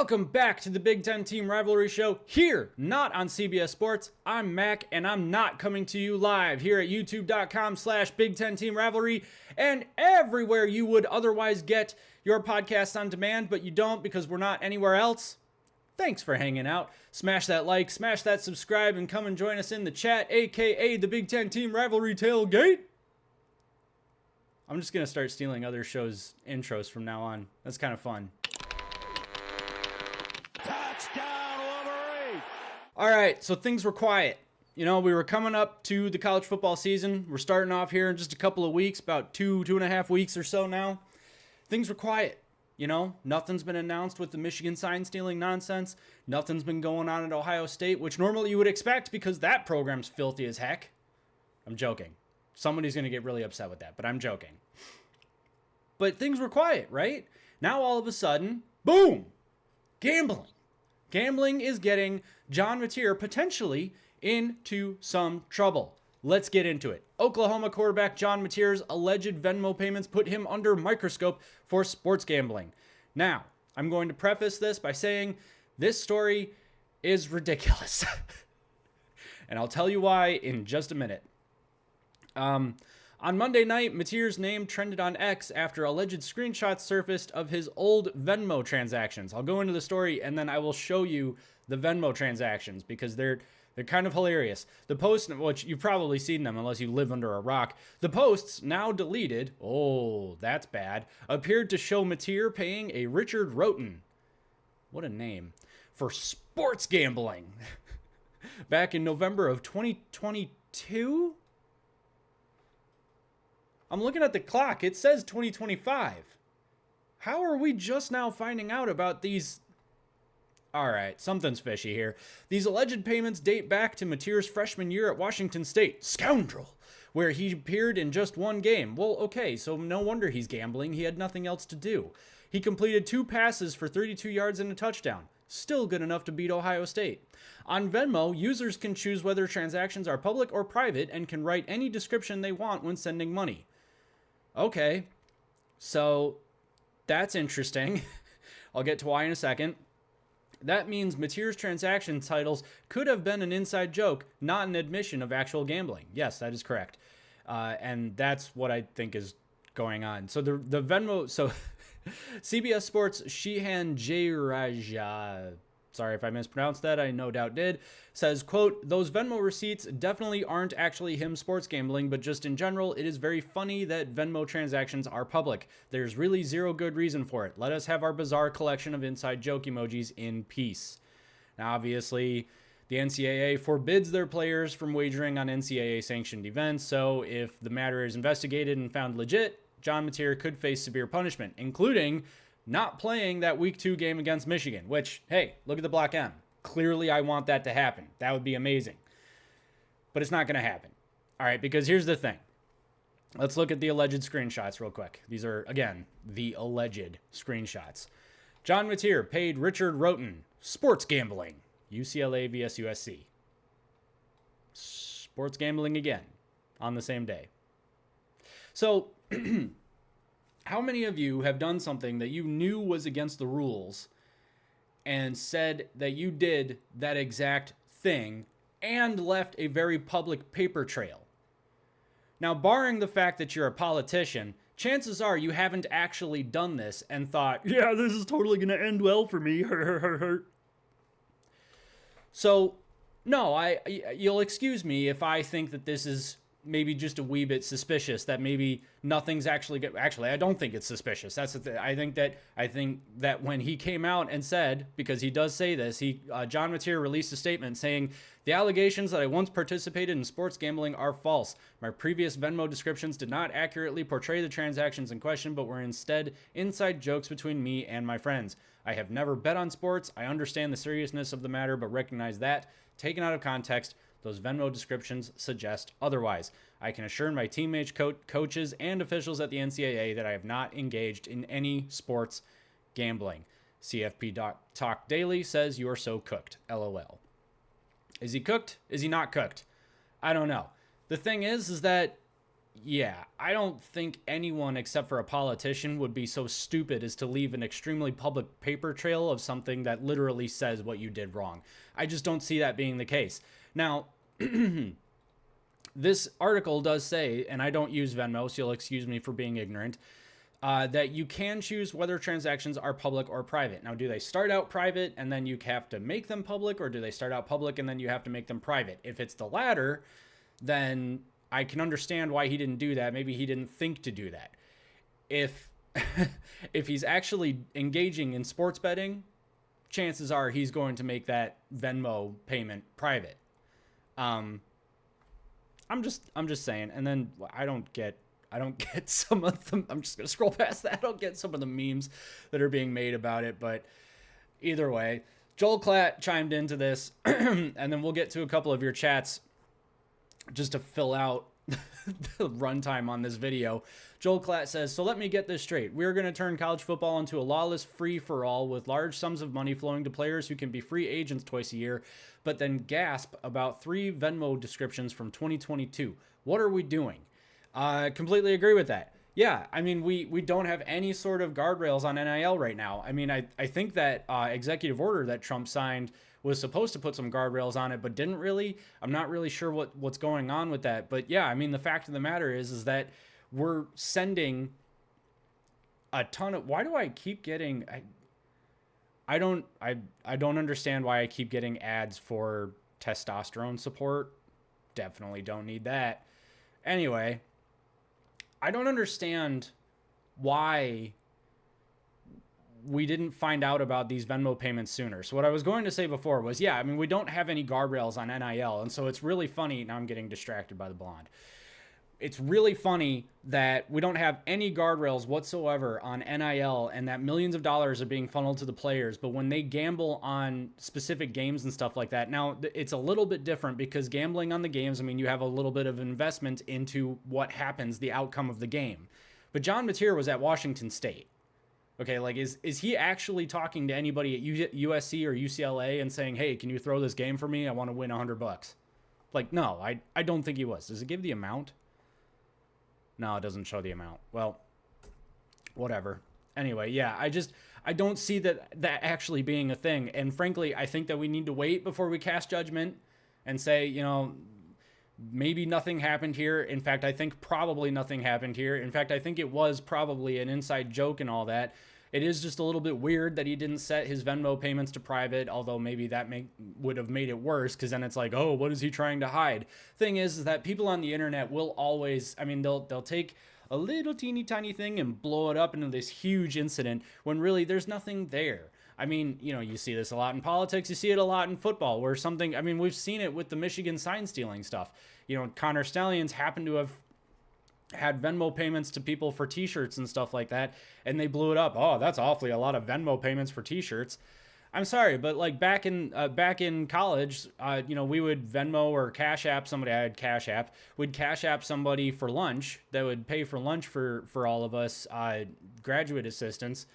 Welcome back to the Big Ten Team Rivalry Show here, not on CBS Sports. I'm Mac, and I'm not coming to you live here at youtube.com/Big Ten Team Rivalry and everywhere you would otherwise get your podcasts on demand, but you don't because we're not anywhere else. Thanks for hanging out. Smash that like, smash that subscribe, and come and join us in the chat, aka the Big Ten Team Rivalry Tailgate. I'm just going to start stealing other shows' intros from now on. That's kind of fun. All right, so things were quiet. You know, we were coming up to the college football season. We're starting off here in just a couple of weeks, about two and a half weeks or so now. Things were quiet. You know, nothing's been announced with the Michigan sign stealing nonsense. Nothing's been going on at Ohio State, which normally you would expect because that program's filthy as heck. I'm joking. Somebody's going to get really upset with that, but I'm joking. But things were quiet, right? Now all of a sudden, boom, gambling. Gambling is getting John Mateer potentially into some trouble. Let's get into it. Oklahoma quarterback John Mateer's alleged Venmo payments put him under microscope for sports gambling. Now, I'm going to preface this by saying this story is ridiculous. And I'll tell you why in just a minute. On Monday night, Mateer's name trended on X after alleged screenshots surfaced of his old Venmo transactions. I'll go into the story and then I will show you the Venmo transactions because they're kind of hilarious. The posts, which you've probably seen them unless you live under a rock, the posts, now deleted, oh, that's bad, appeared to show Mateer paying a Richard Roten, what a name, for sports gambling back in November of 2022? I'm looking at the clock. It says 2025. How are we just now finding out about these? All right, something's fishy here. These alleged payments date back to Mateer's freshman year at Washington State. Scoundrel! Where he appeared in just one game. Well, okay, so no wonder he's gambling. He had nothing else to do. He completed 2 passes for 32 yards and a touchdown. Still good enough to beat Ohio State. On Venmo, users can choose whether transactions are public or private and can write any description they want when sending money. Okay, so that's interesting. I'll get to why in a second. That means Mateer's transaction titles could have been an inside joke, not an admission of actual gambling. Yes, that is correct. And that's what I think is going on. So the Venmo, so CBS Sports Shehan Jayaraja, sorry if I mispronounced that, I no doubt did, says, quote, those Venmo receipts definitely aren't actually him sports gambling, but just in general, it is very funny that Venmo transactions are public. There's really zero good reason for it. Let us have our bizarre collection of inside joke emojis in peace. Now, obviously, the NCAA forbids their players from wagering on NCAA-sanctioned events, so if the matter is investigated and found legit, John Mateer could face severe punishment, including not playing that Week 2 game against Michigan, which, hey, look at the Block M. Clearly, I want that to happen. That would be amazing. But it's not going to happen. All right, because here's the thing. Let's look at the alleged screenshots real quick. These are, again, the alleged screenshots. John Mateer paid Richard Roten, sports gambling, UCLA vs USC. Sports gambling again on the same day. So, how many of you have done something that you knew was against the rules and said that you did that exact thing and left a very public paper trail? Now, barring the fact that you're a politician, chances are you haven't actually done this and thought, yeah, this is totally going to end well for me. So, no, you'll excuse me if I think that this is maybe just a wee bit suspicious, that maybe nothing's actually I don't think it's suspicious. That's the thing. I think that when he came out and said, because he does say this, John Mateer released a statement saying, the allegations that I once participated in sports gambling are false. My previous Venmo descriptions did not accurately portray the transactions in question, but were instead inside jokes between me and my friends. I have never bet on sports. I understand the seriousness of the matter, but recognize that, taken out of context, those Venmo descriptions suggest otherwise. I can assure my teammates, coaches, and officials at the NCAA that I have not engaged in any sports gambling. CFP Talk Daily says you are so cooked. LOL. Is he cooked? Is he not cooked? I don't know. The thing is that Yeah, I don't think anyone except for a politician would be so stupid as to leave an extremely public paper trail of something that literally says what you did wrong. I just don't see that being the case. Now, this article does say, and I don't use Venmo, so you'll excuse me for being ignorant, that you can choose whether transactions are public or private. Now, do they start out private and then you have to make them public, or do they start out public and then you have to make them private? If it's the latter, then I can understand why he didn't do that. Maybe he didn't think to do that. If if he's actually engaging in sports betting, chances are he's going to make that Venmo payment private. I'm just saying. And then I don't get some of them. I'm just gonna scroll past that. I don't get some of the memes that are being made about it. But either way, Joel Klatt chimed into this, and then we'll get to a couple of your chats just to fill out the runtime on this video. Joel Klatt says, so let me get this straight. We're going to turn college football into a lawless free-for-all with large sums of money flowing to players who can be free agents twice a year, but then gasp about 3 Venmo descriptions from 2022. What are we doing? I completely agree with that. Yeah, I mean, we don't have any sort of guardrails on NIL right now. I mean, I think that executive order that Trump signed was supposed to put some guardrails on it, but didn't really. I'm not really sure what's going on with that. But yeah, I mean, the fact of the matter is that we're sending a ton of. Why do I keep getting? I don't understand why I keep getting ads for testosterone support. Definitely don't need that. Anyway, I don't understand why we didn't find out about these Venmo payments sooner. So what I was going to say before was, yeah, I mean, we don't have any guardrails on NIL. And so it's really funny. Now I'm getting distracted by the blonde. It's really funny that we don't have any guardrails whatsoever on NIL and that millions of dollars are being funneled to the players. But when they gamble on specific games and stuff like that, now it's a little bit different because gambling on the games, I mean, you have a little bit of investment into what happens, the outcome of the game. But John Mateer was at Washington State. Okay, like is he actually talking to anybody at USC or UCLA and saying, hey, can you throw this game for me? I want to win $100. Like, no, I don't think he was. Does it give the amount? No, it doesn't show the amount. Well, whatever. Anyway, yeah, I don't see that actually being a thing. And frankly, I think that we need to wait before we cast judgment and say, you know, maybe nothing happened here. In fact, I think probably nothing happened here. In fact, I think it was probably an inside joke and all that. It is just a little bit weird that he didn't set his Venmo payments to private, although maybe that would have made it worse, because then it's like, oh, what is he trying to hide? Thing is that people on the internet will always, I mean, they'll take a little teeny tiny thing and blow it up into this huge incident when really there's nothing there. I mean, you know, you see this a lot in politics. You see it a lot in football where something, I mean, we've seen it with the Michigan sign stealing stuff. You know, Connor Stallions happened to have had Venmo payments to people for t-shirts and stuff like that, and they blew it up. Oh, that's awfully a lot of Venmo payments for t-shirts. I'm sorry, but like back in college, you know, we would Venmo or Cash App somebody. I had Cash App. We'd Cash App somebody for lunch that would pay for lunch for all of us graduate assistants.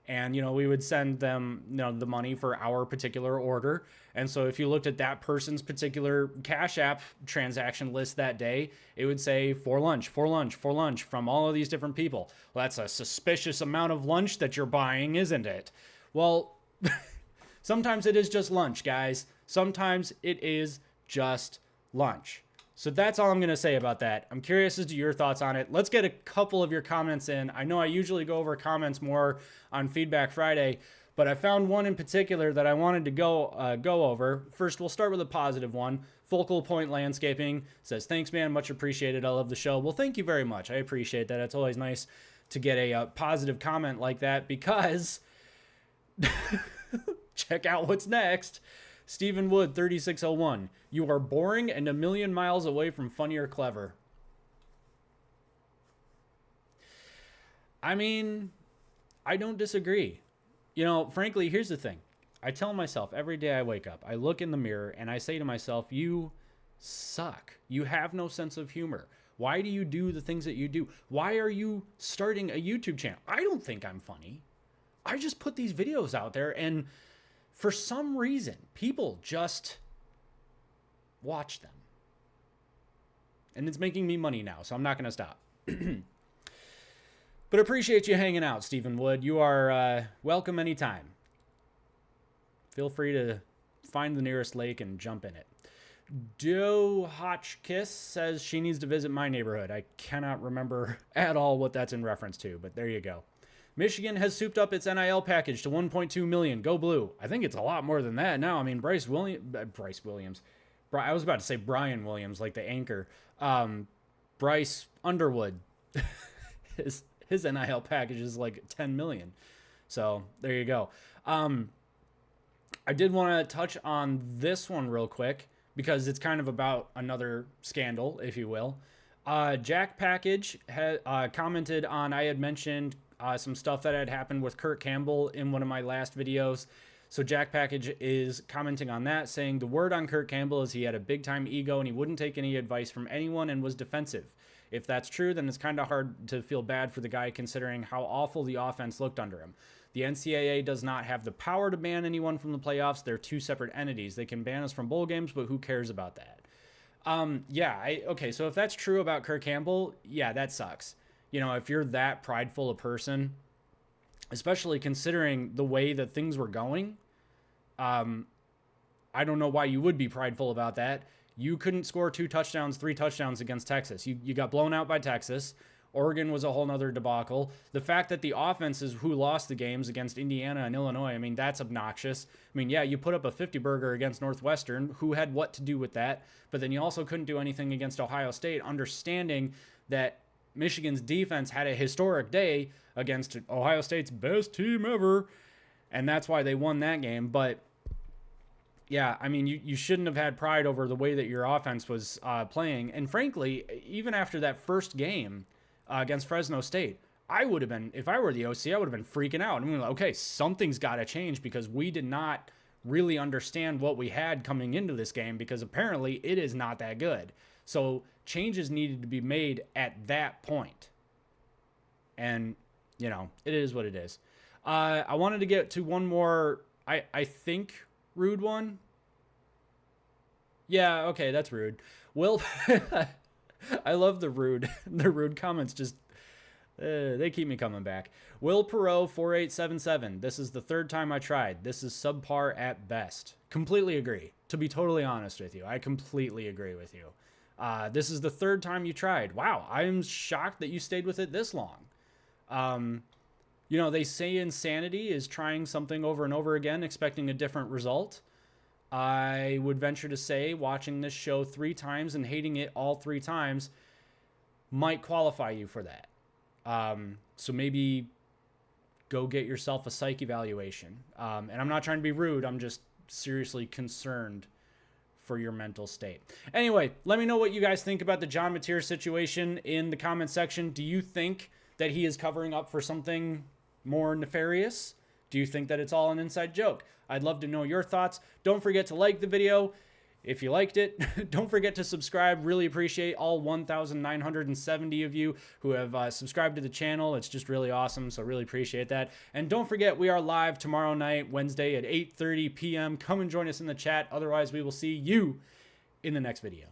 And, you know, we would send them, you know, the money for our particular order. And so if you looked at that person's particular Cash App transaction list that day, it would say for lunch from all of these different people. Well, that's a suspicious amount of lunch that you're buying, isn't it? Well, sometimes it is just lunch, guys. Sometimes it is just lunch. So that's all I'm going to say about that. I'm curious as to your thoughts on it. Let's get a couple of your comments in. I know I usually go over comments more on Feedback Friday, but I found one in particular that I wanted to go over. First, we'll start with a positive one. Focal Point Landscaping says, thanks, man. Much appreciated. I love the show. Well, thank you very much. I appreciate that. It's always nice to get a positive comment like that because check out what's next. Stephen Wood, 3601. You are boring and a million miles away from funny or clever. I mean, I don't disagree. You know, frankly, here's the thing. I tell myself every day I wake up, I look in the mirror and I say to myself, you suck. You have no sense of humor. Why do you do the things that you do? Why are you starting a YouTube channel? I don't think I'm funny. I just put these videos out there and for some reason, people just watch them. And it's making me money now, so I'm not going to stop. But appreciate you hanging out, Stephen Wood. You are welcome anytime. Feel free to find the nearest lake and jump in it. Joe Hotchkiss says she needs to visit my neighborhood. I cannot remember at all what that's in reference to, but there you go. Michigan has souped up its NIL package to $1.2 million. Go Blue. I think it's a lot more than that now. I mean, Bryce Williams. I was about to say Brian Williams, like the anchor. Bryce Underwood. his NIL package is like $10 million. So there you go. I did want to touch on this one real quick because it's kind of about another scandal, if you will. Jack Package had commented on, I had mentioned some stuff that had happened with Kurt Campbell in one of my last videos. So Jack Package is commenting on that, saying the word on Kurt Campbell is he had a big time ego and he wouldn't take any advice from anyone and was defensive. If that's true, then it's kind of hard to feel bad for the guy considering how awful the offense looked under him. The NCAA does not have the power to ban anyone from the playoffs. They're two separate entities. They can ban us from bowl games, but who cares about that? Okay, so if that's true about Kurt Campbell, yeah, that sucks. You know, if you're that prideful a person, especially considering the way that things were going, I don't know why you would be prideful about that. You couldn't score 3 touchdowns against Texas. You got blown out by Texas. Oregon was a whole nother debacle. The fact that the offense is who lost the games against Indiana and Illinois, I mean, that's obnoxious. I mean, yeah, you put up a 50-burger against Northwestern, who had what to do with that, but then you also couldn't do anything against Ohio State, understanding that Michigan's defense had a historic day against Ohio State's best team ever, and that's why they won that game. But yeah, I mean, you shouldn't have had pride over the way that your offense was playing. And frankly, even after that first game against Fresno State, I would have been, if I were the OC, I would have been freaking out. I mean, okay, something's got to change because we did not really understand what we had coming into this game because apparently it is not that good. So changes needed to be made at that point. And, you know, it is what it is. I wanted to get to one more, I think, rude one. Yeah, okay, that's rude. Will, I love the rude comments. Just they keep me coming back. Will Perot 4877. This is the third time I tried. This is subpar at best. Completely agree. To be totally honest with you, I completely agree with you. This is the third time you tried. Wow, I am shocked that you stayed with it this long. You know, they say insanity is trying something over and over again, expecting a different result. I would venture to say watching this show 3 times and hating it all 3 times might qualify you for that. So maybe go get yourself a psych evaluation. And I'm not trying to be rude. I'm just seriously concerned for your mental state. Anyway, let me know what you guys think about the John Mateer situation in the comment section. Do you think that he is covering up for something more nefarious? Do you think that it's all an inside joke? I'd love to know your thoughts. Don't forget to like the video if you liked it. Don't forget to subscribe. Really appreciate all 1,970 of you who have subscribed to the channel. It's just really awesome, so really appreciate that. And don't forget, we are live tomorrow night, Wednesday at 8:30 p.m. Come and join us in the chat. Otherwise, we will see you in the next video.